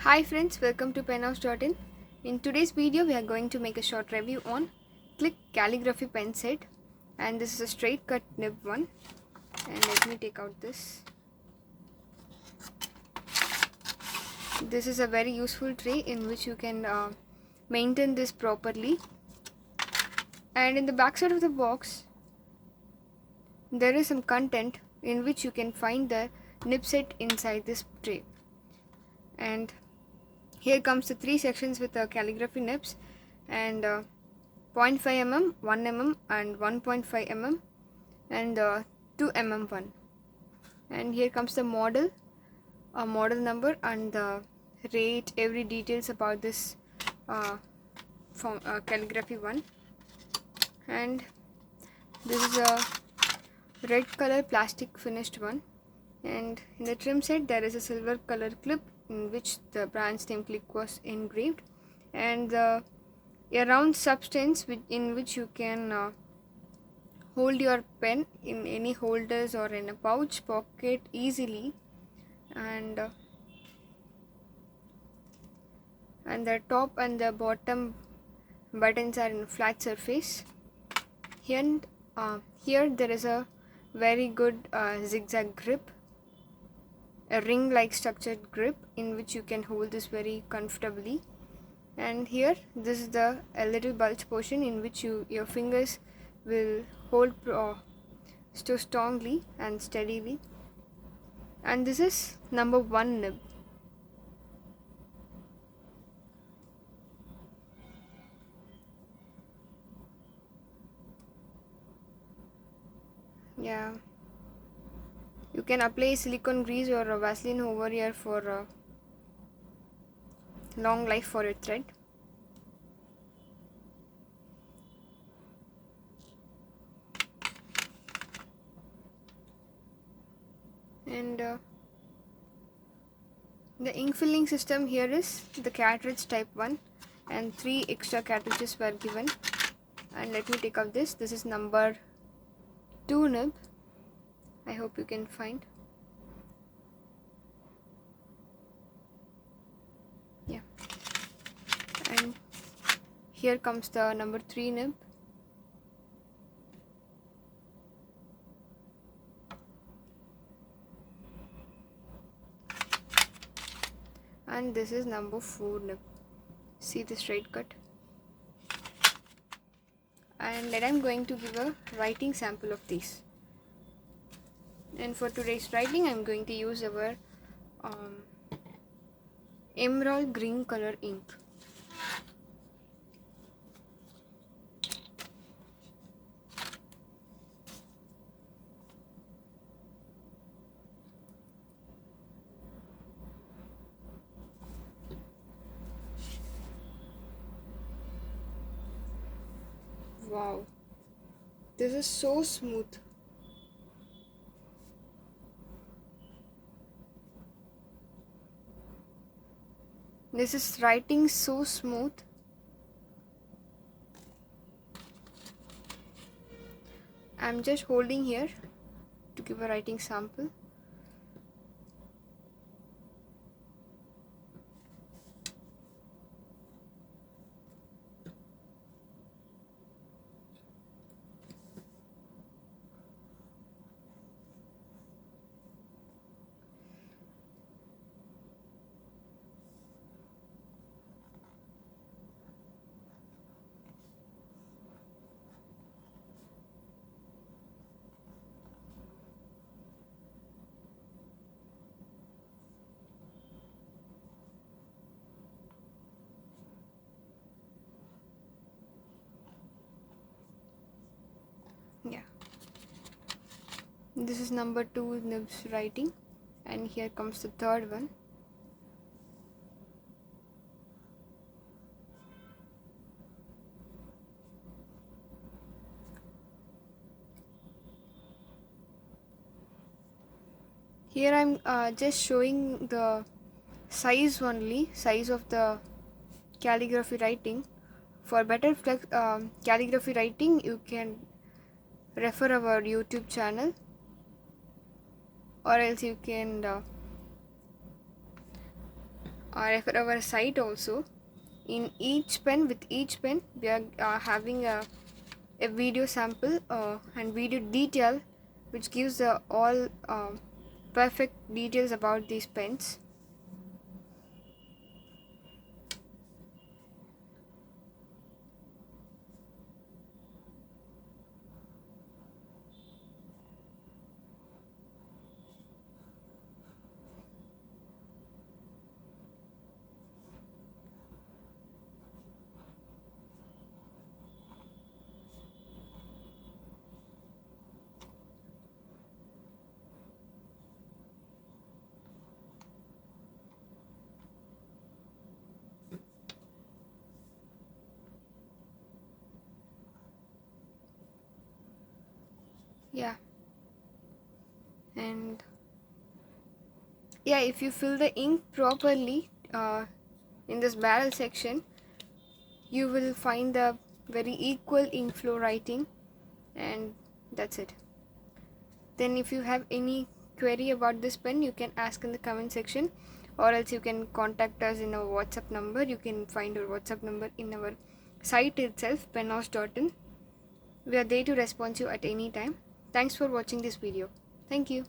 Hi friends, welcome to penhouse.in. In today's video, we are going to make a short review on Click Calligraphy pen set, and this is a straight cut nib one. And let me take out this. This is a very useful tray in which you can maintain this properly. And in the back side of the box, there is some content in which you can find the nib set inside this tray. And here comes the three sections with the calligraphy nibs and 0.5 mm, 1 mm and 1.5 mm and 2 mm one. And here comes the model number and the rate, every details about this calligraphy one. And this is a red color plastic finished one, and in the trim set there is a silver color clip in which the brand's name Click was engraved, and a round substance in which you can hold your pen in any holders or in a pouch pocket easily, and the top and the bottom buttons are in flat surface. Here there is a very good zigzag grip, a ring like structured grip in which you can hold this very comfortably. And here this is a little bulge portion in which your fingers will hold so strongly and steadily. And this is number 1 nib. Yeah, you can apply silicone grease or a Vaseline over here for long life for your thread. And the ink filling system here is the cartridge type 1, and 3 extra cartridges were given. And let me take out this is number 2 nib. I hope you can find. Yeah, and here comes the number 3 nib. And this is number 4 nib. See the straight cut. And then I'm going to give a writing sample of these. And for today's writing, I'm going to use our emerald green color ink. Wow, this is so smooth. This is writing so smooth. I'm just holding here to give a writing sample. Yeah, this is number 2 nibs writing, and here comes the third one. Here I'm just showing the size only, size of the calligraphy writing. For better calligraphy writing, you can refer our YouTube channel, or else you can refer our site also. In each pen, with each pen, we are having a video sample and video detail, which gives all perfect details about these pens. Yeah, and yeah, if you fill the ink properly in this barrel section, you will find the very equal ink flow writing, and that's it. Then if you have any query about this pen, you can ask in the comment section, or else you can contact us in our WhatsApp number. You can find our WhatsApp number in our site itself, penhouse.in. We are there to respond to you at any time. Thanks for watching this video. Thank you.